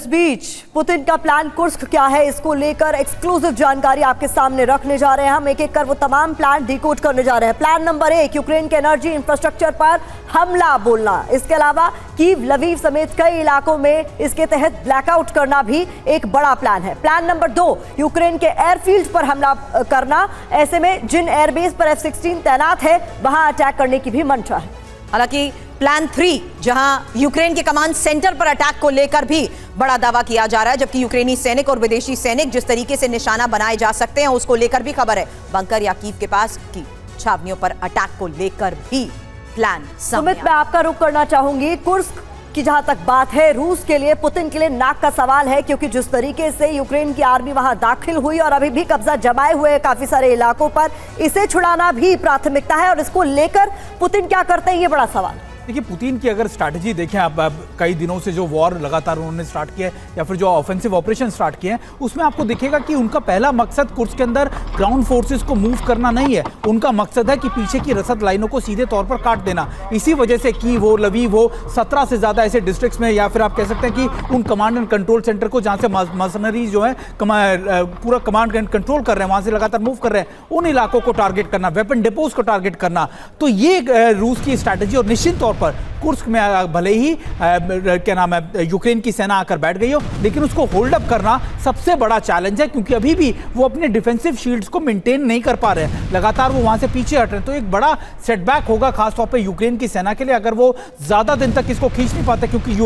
इस बीच पुतिन का plan Kursk क्या है, इसको लेकर एक्सक्लूसिव जानकारी आपके सामने रखने जा रहे हैं हम। एक एक कर वो तमाम प्लान डिकोड करने जा रहे हैं। प्लान नंबर 1, यूक्रेन के एनर्जी इंफ्रास्ट्रक्चर पर हमला बोलना। इसके अलावा कीव, लवीव समेत कई इलाकों में इसके तहत ब्लैकआउट करना भी एक बड़ा प्लान है। प्लान नंबर 2, यूक्रेन के एयरफील्ड पर हमला करना। ऐसे में जिन एयरबेस पर F-16 तैनात है वहां अटैक करने की भी मंशा है। हालांकि प्लान 3, जहां यूक्रेन के कमांड सेंटर पर अटैक को लेकर भी बड़ा दावा किया जा रहा है, जबकि यूक्रेनी सैनिक और विदेशी सैनिक जिस तरीके से निशाना बनाए जा सकते हैं उसको लेकर भी खबर है। बंकर या कीव के पास की छावनियों पर अटैक को लेकर भी प्लान सुमित, मैं आपका रुख करना चाहूंगी। कुर्स्क की जहां तक बात है, रूस के लिए, पुतिन के लिए नाक का सवाल है, क्योंकि जिस तरीके से यूक्रेन की आर्मी वहां दाखिल हुई और अभी भी कब्जा जमाए हुए है काफी सारे इलाकों पर, इसे छुड़ाना भी प्राथमिकता है और इसको लेकर पुतिन क्या करते हैं, ये बड़ा सवाल। देखिए, पुतिन की अगर स्ट्रैटेजी देखें आप कई दिनों से जो वॉर लगातार उन्होंने स्टार्ट किया है या फिर जो ऑफेंसिव ऑपरेशन स्टार्ट किए हैं, उसमें आपको दिखेगा कि उनका पहला मकसद कुर्स्क के अंदर ग्राउंड फोर्सेस को मूव करना नहीं है। उनका मकसद है कि पीछे की रसद लाइनों को सीधे तौर पर काट देना। इसी वजह से कीव हो, लवीव हो, 17 से ज़्यादा ऐसे डिस्ट्रिक्ट्स में, या फिर आप कह सकते हैं कि उन कमांड एंड कंट्रोल सेंटर को जहाँ से मर्सनरीज जो है पूरा कमांड एंड कंट्रोल कर रहे हैं, वहाँ से लगातार मूव कर रहे हैं, उन इलाकों को टारगेट करना, वेपन डिपोज को टारगेट करना। तो ये रूस की स्ट्रैटेजी, और निश्चित तौर पर कुर्स्क में भले ही क्या नाम है यूक्रेन की सेना आकर बैठ गई हो, लेकिन उसको होल्ड अप करना सबसे बड़ा चैलेंज है, क्योंकि अभी भी वो अपने डिफेंसिव शील्ड्स को मेंटेन नहीं कर पा रहे हैं, लगातार वो वहां से पीछे हट रहे हैं। तो एक बड़ा सेटबैक होगा खासतौर पर यूक्रेन की सेना के लिए, अगर वो ज्यादा दिन तक इसको खींच नहीं पाते, क्योंकि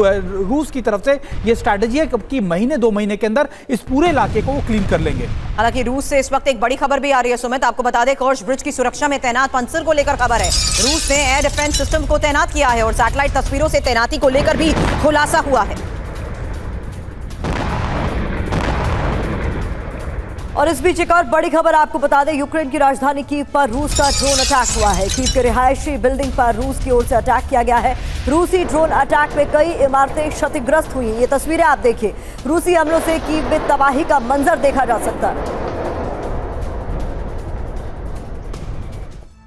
रूस की तरफ से ये स्ट्रैटेजी है कि महीने 2 महीने के अंदर इस पूरे इलाके को वो क्लीन कर लेंगे। हालांकि रूस से इस वक्त एक बड़ी खबर भी आ रही है सुमित, आपको बता दें, कर्श ब्रिज की सुरक्षा में तैनात पंसर को लेकर खबर है। रूस ने एयर डिफेंस सिस्टम को तैनात किया है और सैटेलाइट तस्वीरों से तैनाती को लेकर भी खुलासा हुआ है। और इस बीच एक और बड़ी खबर आपको बता दें, यूक्रेन की राजधानी कीव पर रूस का ड्रोन अटैक हुआ है। कीव के रिहायशी बिल्डिंग पर रूस की ओर से अटैक किया गया है। रूसी ड्रोन अटैक में कई इमारतें क्षतिग्रस्त हुई। ये तस्वीरें आप देखिए, रूसी हमलों से कीव में तबाही का मंजर देखा जा सकता है।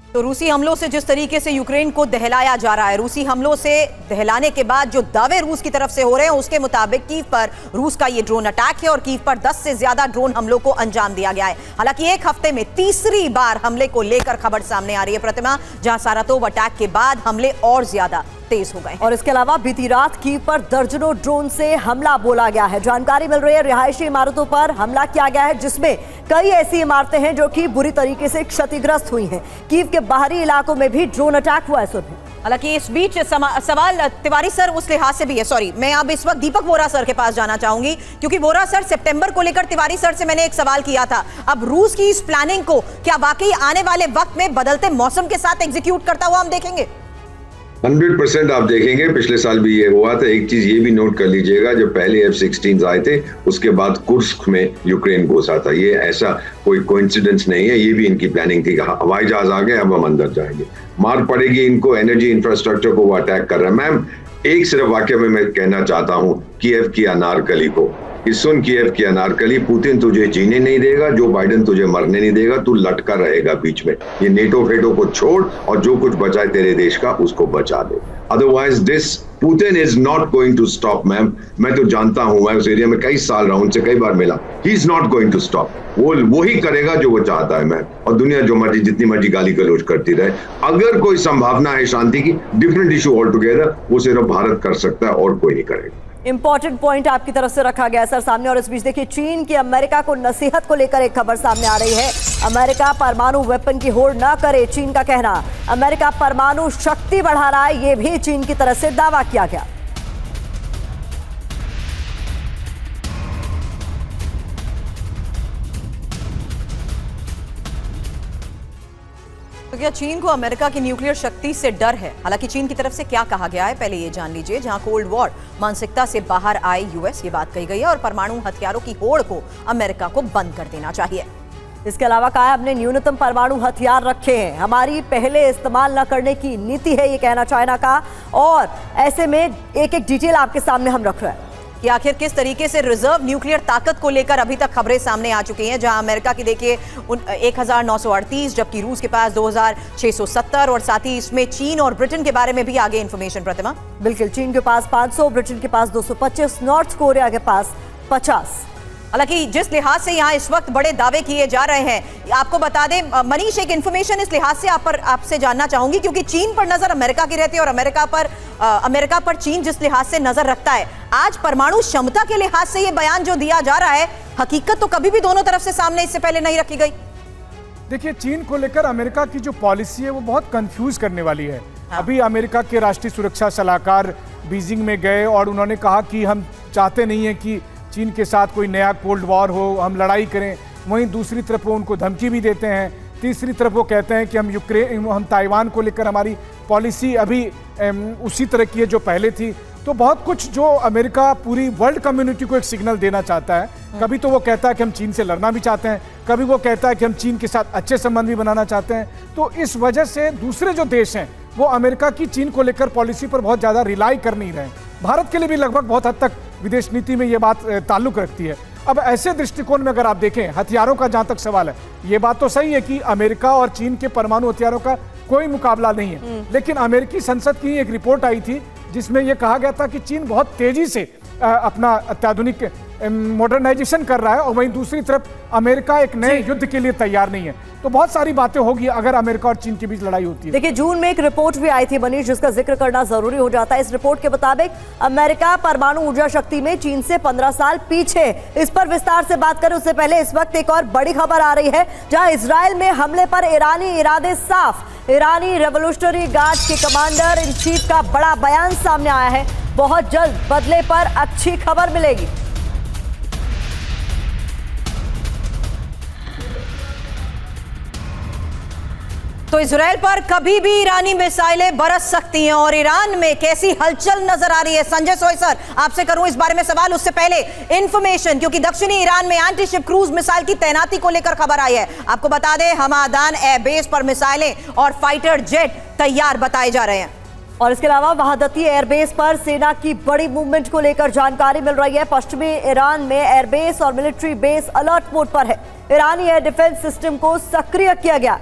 तो रूसी हमलों से जिस तरीके से यूक्रेन को दहलाया जा रहा है, रूसी हमलों से दहलाने के बाद जो दावे रूस की तरफ से हो रहे हैं उसके मुताबिक कीव पर रूस का ये ड्रोन अटैक है और कीव पर 10 से ज्यादा ड्रोन हमलों को अंजाम दिया गया है। हालांकि एक हफ्ते में तीसरी बार हमले को लेकर खबर सामने आ रही है प्रतिमा, जहां सारातोव अटैक के बाद हमले और ज्यादा तेज हो गए। और इसके अलावा बीती रात कीव पर दर्जनों ड्रोन से हमला बोला गया है। जानकारी मिल रही है, रिहायशी इमारतों पर हमला किया गया है, जिसमें कई ऐसी इमारतें हैं जो कि बुरी तरीके से क्षतिग्रस्त हुई हैं। कीव के बाहरी इलाकों में भी ड्रोन अटैक हुआ है। सुबह हालांकि इस बीच सवाल तिवारी सर उस लिहाज से भी है, सॉरी, मैं अब इस वक्त दीपक वोरा सर के पास जाना चाहूंगी, क्योंकि वोरा सर, सितंबर को लेकर तिवारी सर से मैंने एक सवाल किया था। अब रूस की इस प्लानिंग को क्या वाकई आने वाले वक्त में बदलते मौसम के साथ एग्जीक्यूट करता हुआ हम देखेंगे? 100% आप देखेंगे, पिछले साल भी ये हुआ था। एक चीज ये भी नोट कर लीजिएगा, जब पहले F-16 आए थे उसके बाद कुर्स्क में यूक्रेन घुसा था। ये ऐसा कोई कोइंसिडेंस नहीं है, ये भी इनकी प्लानिंग थी। हवाई जहाज आ गए, अब हम अंदर जाएंगे, मार पड़ेगी इनको, एनर्जी इंफ्रास्ट्रक्चर को वो अटैक कर रहा है। मैम, एक सिर्फ वाक्य में मैं कहना चाहता हूँ, कीव की अनारकली को कि सुन कीव की अनारकली, पुतिन तुझे जीने नहीं देगा, जो बाइडेन तुझे मरने नहीं देगा, तू लटका रहेगा बीच में। ये नेटो फेटो को छोड़ और जो कुछ बचा है तेरे देश का उसको बचा दे। Otherwise this Putin is not going to stop. Ma'am, मैं तो जानता हूं, मैं उस एरिया में कई साल रहा हूं, उनसे कई बार मिला। He is not going to stop. वो ही करेगा जो वो चाहता है। मैम, और दुनिया जो मर्जी जितनी मर्जी गाली गलौज करती रहे, अगर कोई संभावना है शांति की, डिफरेंट इशू ऑल टुगेदर, वो सिर्फ भारत कर सकता है और कोई नहीं करेगा। इंपॉर्टेंट पॉइंट आपकी तरफ से रखा गया सर सामने। और इस बीच देखिए, चीन की अमेरिका को नसीहत को लेकर एक खबर सामने आ रही है। अमेरिका परमाणु वेपन की होड़ न करे, चीन का कहना। अमेरिका परमाणु शक्ति बढ़ा रहा है, ये भी चीन की तरफ से दावा किया गया। तो क्या चीन को अमेरिका की न्यूक्लियर शक्ति से डर है? हालांकि चीन की तरफ से क्या कहा गया है पहले ये जान लीजिए। जहां कोल्ड वॉर मानसिकता से बाहर आए यूएस, ये बात कही गई है, और परमाणु हथियारों की होड़ को अमेरिका को बंद कर देना चाहिए। इसके अलावा कहा है, हमने न्यूनतम परमाणु हथियार रखे हैं, हमारी पहले इस्तेमाल न करने की नीति है, ये कहना चाइना का। और ऐसे में एक एक डिटेल आपके सामने हम रख रहे हैं। कि आखिर किस तरीके से रिजर्व न्यूक्लियर ताकत को लेकर अभी तक खबरें सामने आ चुकी हैं, जहां अमेरिका की देखिए 1938, जबकि रूस के पास 2670, और साथ ही इसमें चीन और ब्रिटेन के बारे में भी आगे इंफॉर्मेशन। प्रतिमा, बिल्कुल, चीन के पास 500, ब्रिटेन के पास 225, नॉर्थ कोरिया के पास 50। हालांकि जिस लिहाज से यहाँ इस वक्त बड़े दावे किए जा रहे हैं, आपको बता दें मनीष, एक इन्फॉर्मेशन इस लिहाज से आपसे जानना चाहूंगी, क्योंकि चीन पर नजर अमेरिका की रहती है और अमेरिका पर चीन जिस लिहाज से नजर रखता है, आज परमाणु क्षमता के लिहाज से ये बयान जो दिया जा रहा है, हकीकत तो कभी भी दोनों तरफ से सामने इससे पहले नहीं रखी गई। देखिए, चीन को लेकर अमेरिका की जो पॉलिसी है वो बहुत कंफ्यूज करने वाली है। अभी अमेरिका के राष्ट्रीय सुरक्षा सलाहकार बीजिंग में गए और उन्होंने कहा कि हम चाहते नहीं है कि चीन के साथ कोई नया कोल्ड वॉर हो, हम लड़ाई करें। वहीं दूसरी तरफ वो उनको धमकी भी देते हैं, तीसरी तरफ वो कहते हैं कि हम ताइवान को लेकर हमारी पॉलिसी अभी उसी तरह की है जो पहले थी। तो बहुत कुछ जो अमेरिका पूरी वर्ल्ड कम्युनिटी को एक सिग्नल देना चाहता है। कभी तो वो कहता है कि हम चीन से लड़ना भी चाहते हैं, कभी वो कहता है कि हम चीन के साथ अच्छे संबंध भी बनाना चाहते हैं। तो इस वजह से दूसरे जो देश हैं वो अमेरिका की चीन को लेकर पॉलिसी पर बहुत ज़्यादा रिलाई कर नहीं रहे। भारत के लिए भी लगभग बहुत हद तक विदेश नीति में ये बात ताल्लुक रखती है। अब ऐसे दृष्टिकोण में अगर आप देखें, हथियारों का जहां तक सवाल है, ये बात तो सही है कि अमेरिका और चीन के परमाणु हथियारों का कोई मुकाबला नहीं है, लेकिन अमेरिकी संसद की एक रिपोर्ट आई थी जिसमें यह कहा गया था कि चीन बहुत तेजी से अपना अत्याधुनिक मॉडर्नाइजेशन कर रहा है और वहीं दूसरी तरफ अमेरिका एक नए युद्ध के लिए तैयार नहीं है। तो बहुत सारी बातें होगी अगर अमेरिका और चीन के बीच लड़ाई होती है। देखिए, जून में एक रिपोर्ट भी आई थी मनीष, जिसका जिक्र करना जरूरी हो जाता है। इस रिपोर्ट के मुताबिक अमेरिका परमाणु ऊर्जा शक्ति में चीन से 15 साल पीछे। इस पर विस्तार से बात करें उससे पहले इस वक्त एक और बड़ी खबर आ रही है, जहां इजराइल में हमले पर ईरानी इरादे साफ। ईरानी रेवोल्यूशनरी गार्ड के कमांडर इन चीफ का बड़ा बयान सामने आया है। बहुत जल्द बदले पर अच्छी खबर मिलेगी। तो इजराइल पर कभी भी ईरानी मिसाइलें बरस सकती हैं और ईरान में कैसी हलचल नजर आ रही है। संजय सोय सर, आपसे करूं इस बारे में सवाल, उससे पहले इंफॉर्मेशन, क्योंकि दक्षिणी ईरान में एंटी शिप क्रूज मिसाइल की तैनाती को लेकर खबर आई है। आपको बता दें, हमादान एयरबेस पर मिसाइलें और फाइटर जेट तैयार बताए जा रहे हैं। और इसके अलावा वहादती एयरबेस पर सेना की बड़ी मूवमेंट को लेकर जानकारी मिल रही है। पश्चिमी ईरान में एयरबेस और मिलिट्री बेस अलर्ट मोड पर है। ईरानी एयर डिफेंस सिस्टम को सक्रिय किया गया।